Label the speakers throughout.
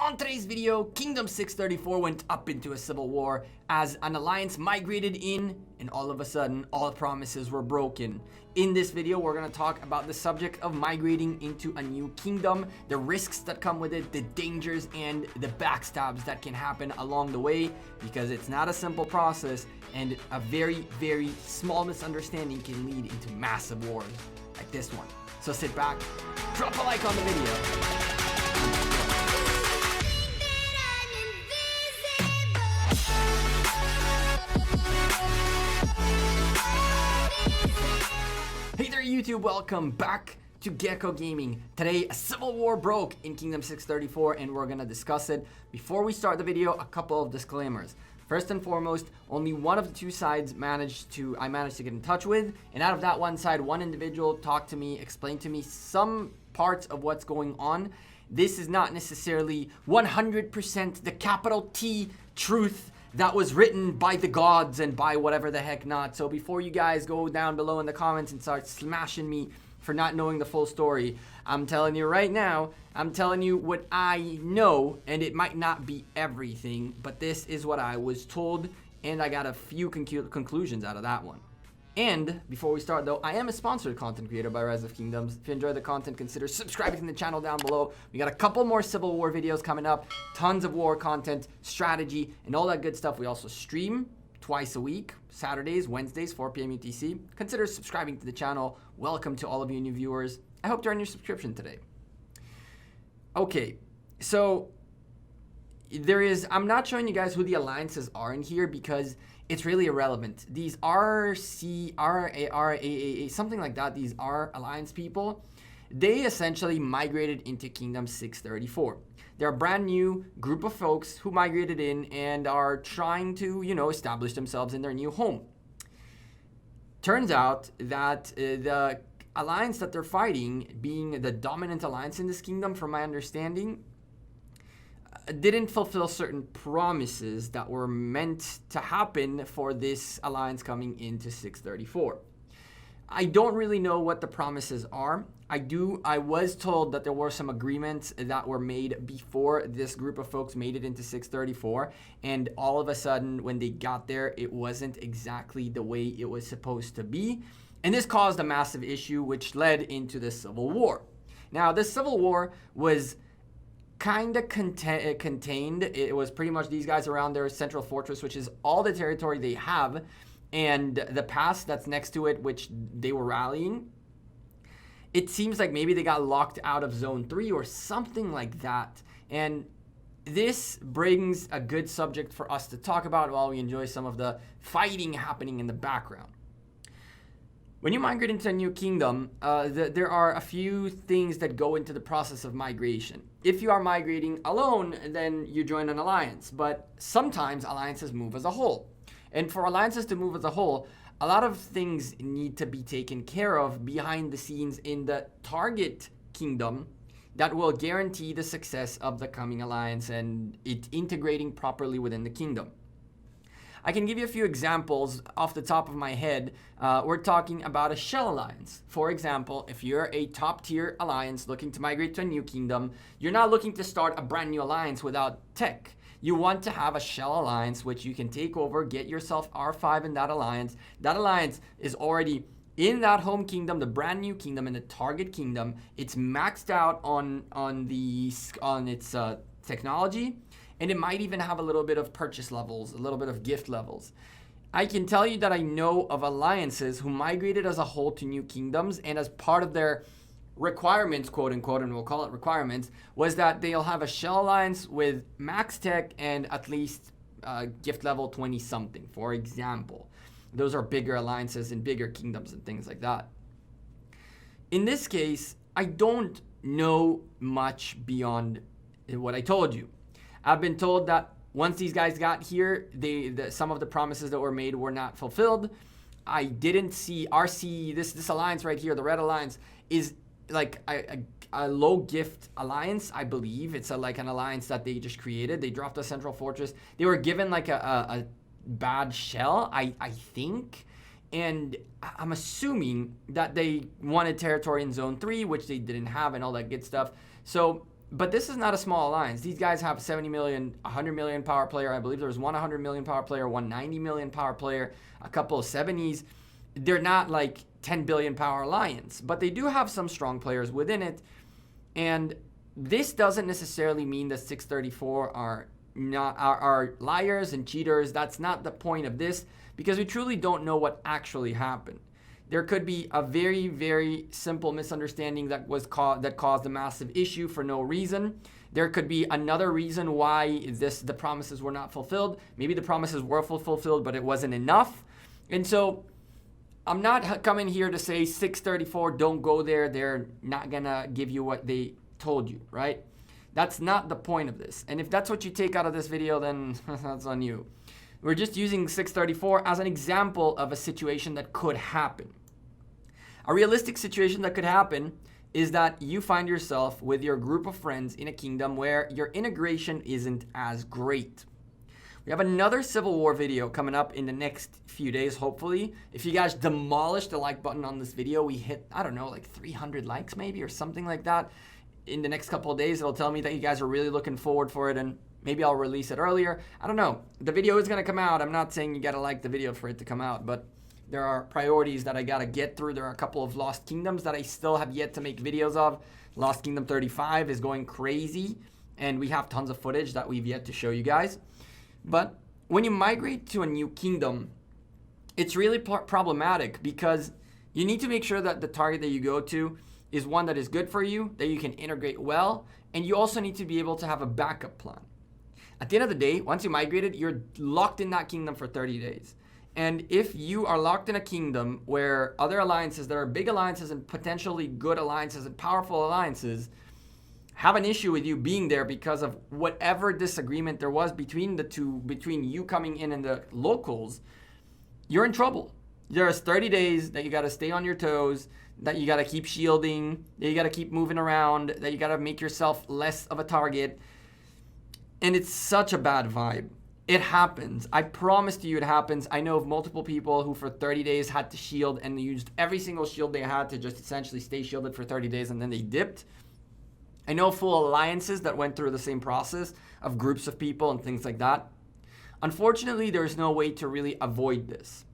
Speaker 1: On today's video, Kingdom 634 went up into a civil war as an alliance migrated in, and all of a sudden, all promises were broken. In this video, we're going to talk about the subject of migrating into a new kingdom, the risks that come with it, the dangers, and the backstabs that can happen along the way, because it's not a simple process, and a very, very small misunderstanding can lead into massive wars like this one. So sit back, drop a like on the video. Hey there YouTube, welcome back to Gekko Gaming. Today a civil war broke in Kingdom 634 and we're gonna discuss it. Before we start the video, a couple of disclaimers. First and foremost, only one of the two sides I managed to get in touch with, and out of that one side, one individual talked to me, explained to me some parts of what's going on. This is not necessarily 100% the capital T truth that was written by the gods and by whatever the heck not. So before you guys go down below in the comments and start smashing me for not knowing the full story, I'm telling you right now, I'm telling you what I know, and it might not be everything, but this is what I was told, and I got a few conclusions out of that one. And before we start though, I am a sponsored content creator by Rise of Kingdoms. If you enjoy the content, consider subscribing to the channel down below. We got a couple more Civil War videos coming up, tons of war content, strategy, and all that good stuff. We also stream twice a week, Saturdays, Wednesdays, 4 p.m. UTC. Consider subscribing to the channel. Welcome to all of you new viewers. I hope to earn your subscription today. Okay, so I'm not showing you guys who the alliances are in here because it's really irrelevant. These RAAA, something like that, these are alliance people. They essentially migrated into Kingdom 634. They're a brand new group of folks who migrated in and are trying to, establish themselves in their new home. Turns out that the alliance that they're fighting, being the dominant alliance in this kingdom, from my understanding, didn't fulfill certain promises that were meant to happen for this alliance coming into 634. I don't really know what the promises are. I was told that there were some agreements that were made before this group of folks made it into 634, and all of a sudden when they got there, it wasn't exactly the way it was supposed to be, and this caused a massive issue which led into the Civil War. Now, this Civil War was kind of contained. It was pretty much these guys around their central fortress, which is all the territory they have, and the pass that's next to it, which they were rallying. It seems like maybe they got locked out of Zone 3 or something like that. And this brings a good subject for us to talk about while we enjoy some of the fighting happening in the background. When you migrate into a new kingdom, there are a few things that go into the process of migration. If you are migrating alone, then you join an alliance, but sometimes alliances move as a whole. And for alliances to move as a whole, a lot of things need to be taken care of behind the scenes in the target kingdom that will guarantee the success of the coming alliance and it integrating properly within the kingdom. I can give you a few examples off the top of my head. We're talking about a shell alliance. For example, if you're a top tier alliance looking to migrate to a new kingdom, you're not looking to start a brand new alliance without tech. You want to have a shell alliance which you can take over, get yourself R5 in that alliance. That alliance is already in that home kingdom, the brand new kingdom, in the target kingdom. It's maxed out on its technology. And it might even have a little bit of purchase levels, a little bit of gift levels. I can tell you that I know of alliances who migrated as a whole to new kingdoms, and as part of their requirements, quote unquote, and we'll call it requirements, was that they'll have a shell alliance with max tech and at least gift level 20 something, for example. Those are bigger alliances in bigger kingdoms and things like that. In this case, I don't know much beyond what I told you. I've been told that once these guys got here, some of the promises that were made were not fulfilled. I didn't see this alliance right here, the Red Alliance, is like a low gift alliance, I believe. It's like an alliance that they just created. They dropped a central fortress. They were given like a bad shell, I think. And I'm assuming that they wanted territory in Zone 3, which they didn't have, and all that good stuff. So But this is not a small alliance. These guys have 70 million, 100 million power player. I believe there was one 100 million power player, one 90 million power player, a couple of 70s. They're not like 10 billion power alliance, but they do have some strong players within it. And this doesn't necessarily mean that 634 are liars and cheaters. That's not the point of this, because we truly don't know what actually happened. There could be a very, very simple misunderstanding that caused a massive issue for no reason. There could be another reason why the promises were not fulfilled. Maybe the promises were fulfilled, but it wasn't enough. And so I'm not coming here to say 634, don't go there. They're not gonna give you what they told you, right? That's not the point of this. And if that's what you take out of this video, then that's on you. We're just using 634 as an example of a situation that could happen. A realistic situation that could happen is that you find yourself with your group of friends in a kingdom where your integration isn't as great. We have another Civil War video coming up in the next few days, hopefully. If you guys demolish the like button on this video, we hit, I don't know, like 300 likes maybe or something like that. In the next couple of days, it'll tell me that you guys are really looking forward for it, and maybe I'll release it earlier. I don't know. The video is going to come out. I'm not saying you got to like the video for it to come out, but there are priorities that I got to get through. There are a couple of Lost Kingdoms that I still have yet to make videos of. Lost Kingdom 35 is going crazy, and we have tons of footage that we've yet to show you guys. But when you migrate to a new kingdom, it's really problematic, because you need to make sure that the target that you go to is one that is good for you, that you can integrate well, and you also need to be able to have a backup plan. At the end of the day, once you migrated, you're locked in that kingdom for 30 days. And if you are locked in a kingdom where other alliances that are big alliances and potentially good alliances and powerful alliances have an issue with you being there because of whatever disagreement there was between the two, between you coming in and the locals, you're in trouble. There's 30 days that you got to stay on your toes, that you got to keep shielding, that you got to keep moving around, that you got to make yourself less of a target. And it's such a bad vibe. It happens. I promise to you it happens. I know of multiple people who for 30 days had to shield and used every single shield they had to just essentially stay shielded for 30 days, and then they dipped. I know full alliances that went through the same process of groups of people and things like that. Unfortunately, there's no way to really avoid this.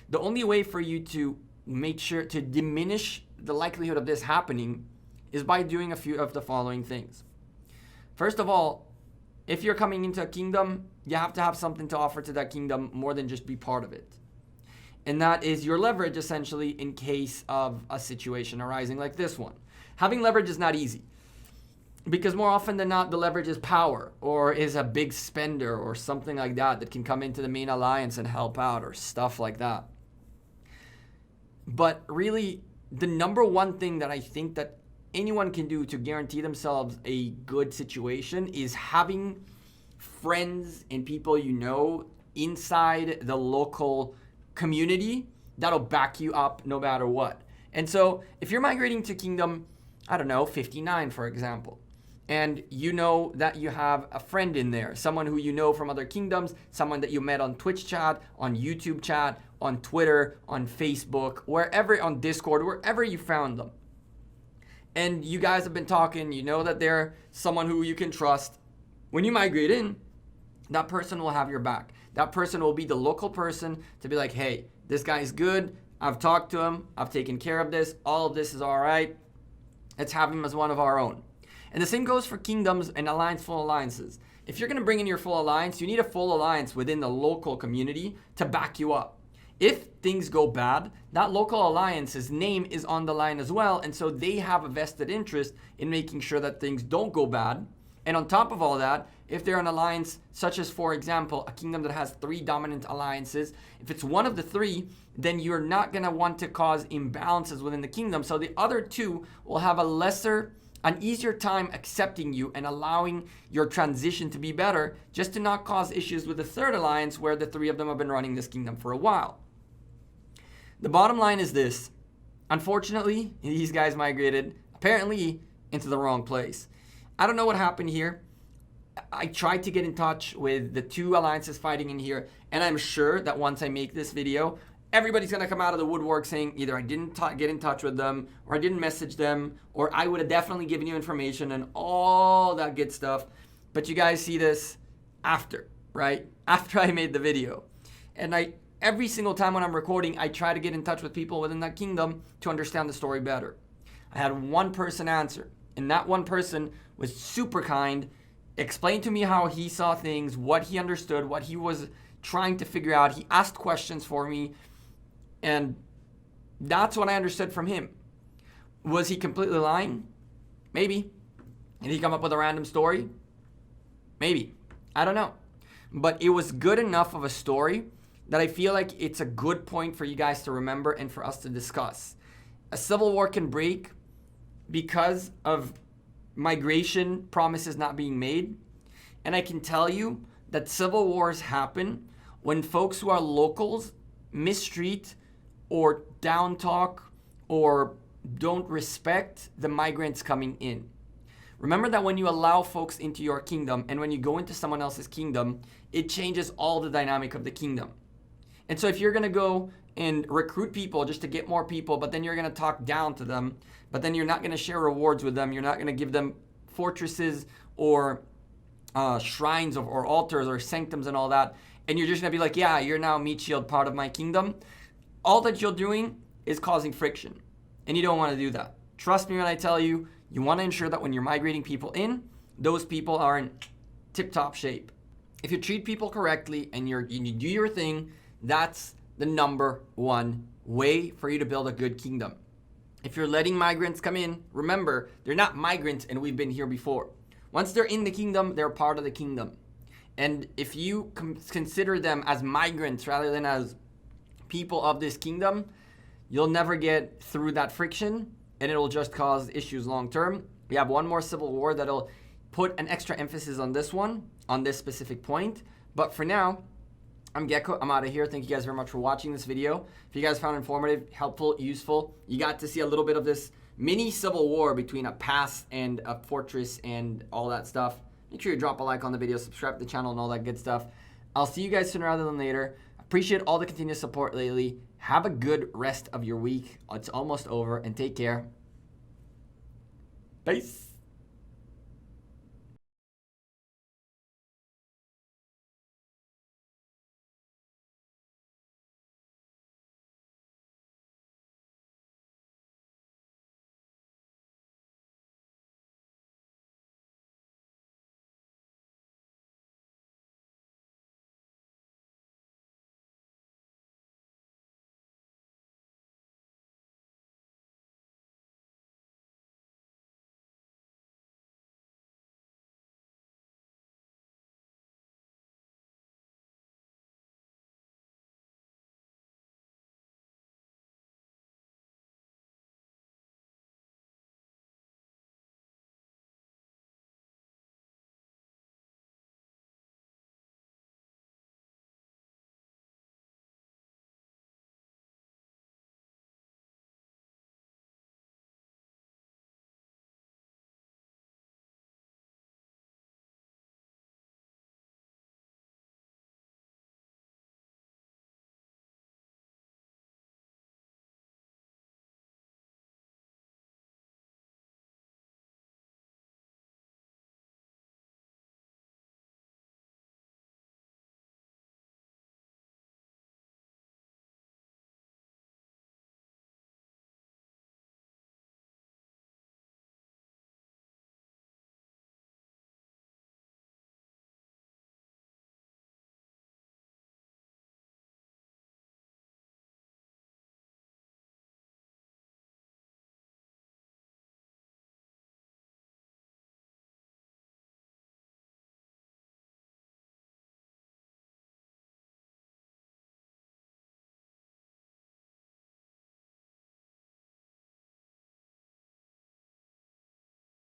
Speaker 1: The only way for you to make sure to diminish the likelihood of this happening is by doing a few of the following things. First of all, if you're coming into a kingdom, you have to have something to offer to that kingdom more than just be part of it. And that is your leverage, essentially, in case of a situation arising like this one. Having leverage is not easy, because more often than not, the leverage is power or is a big spender or something like that can come into the main alliance and help out or stuff like that. But really, the number one thing that I think that anyone can do to guarantee themselves a good situation is having friends and people you know inside the local community that'll back you up no matter what. And so if you're migrating to kingdom, I don't know, 59, for example, and you know that you have a friend in there, someone who you know from other kingdoms, someone that you met on Twitch chat, on YouTube chat, on Twitter, on Facebook, wherever, on Discord, wherever you found them. And you guys have been talking, you know that they're someone who you can trust. When you migrate in, that person will have your back. That person will be the local person to be like, hey, this guy's good. I've talked to him. I've taken care of this. All of this is all right. Let's have him as one of our own. And the same goes for kingdoms and full alliances. If you're going to bring in your full alliance, you need a full alliance within the local community to back you up. If things go bad, that local alliance's name is on the line as well, and so they have a vested interest in making sure that things don't go bad. And on top of all that, if they're an alliance such as, for example, a kingdom that has 3 dominant alliances, if it's one of the 3, then you're not going to want to cause imbalances within the kingdom. So the other 2 will have an easier time accepting you and allowing your transition to be better, just to not cause issues with the 3rd alliance where the 3 of them have been running this kingdom for a while. The bottom line is this. Unfortunately, these guys migrated apparently into the wrong place. I don't know what happened here. I tried to get in touch with the 2 alliances fighting in here, and I'm sure that once I make this video, everybody's going to come out of the woodwork saying either I didn't get in touch with them, or I didn't message them, or I would have definitely given you information and all that good stuff. But you guys see this after, right? After I made the video. And every single time when I'm recording, I try to get in touch with people within that kingdom to understand the story better. I had one person answer, and that one person was super kind, explained to me how he saw things, what he understood, what he was trying to figure out. He asked questions for me, and that's what I understood from him. Was he completely lying? Maybe. Did he come up with a random story? Maybe. I don't know. But it was good enough of a story that I feel like it's a good point for you guys to remember and for us to discuss. A civil war can break because of migration promises not being made. And I can tell you that civil wars happen when folks who are locals mistreat or down talk or don't respect the migrants coming in. Remember that when you allow folks into your kingdom and when you go into someone else's kingdom, it changes all the dynamic of the kingdom. And so if you're going to go and recruit people just to get more people, but then you're going to talk down to them, but then you're not going to share rewards with them, you're not going to give them fortresses or shrines or altars or sanctums and all that, and you're just going to be like, yeah, you're now meat shield, part of my kingdom. All that you're doing is causing friction, and you don't want to do that. Trust me when I tell you, you want to ensure that when you're migrating people in, those people are in tip-top shape. If you treat people correctly and you do your thing, that's the number one way for you to build a good kingdom. If you're letting migrants come in, remember, they're not migrants and we've been here before. Once they're in the kingdom, they're part of the kingdom. And if you consider them as migrants rather than as people of this kingdom, you'll never get through that friction, and it'll just cause issues long term. We have one more civil war that'll put an extra emphasis on this one, on this specific point. But for now, I'm Gekko. I'm out of here. Thank you guys very much for watching this video. If you guys found it informative, helpful, useful, you got to see a little bit of this mini civil war between a pass and a fortress and all that stuff. Make sure you drop a like on the video, subscribe to the channel, and all that good stuff. I'll see you guys sooner rather than later. Appreciate all the continued support lately. Have a good rest of your week. It's almost over, and take care. Peace.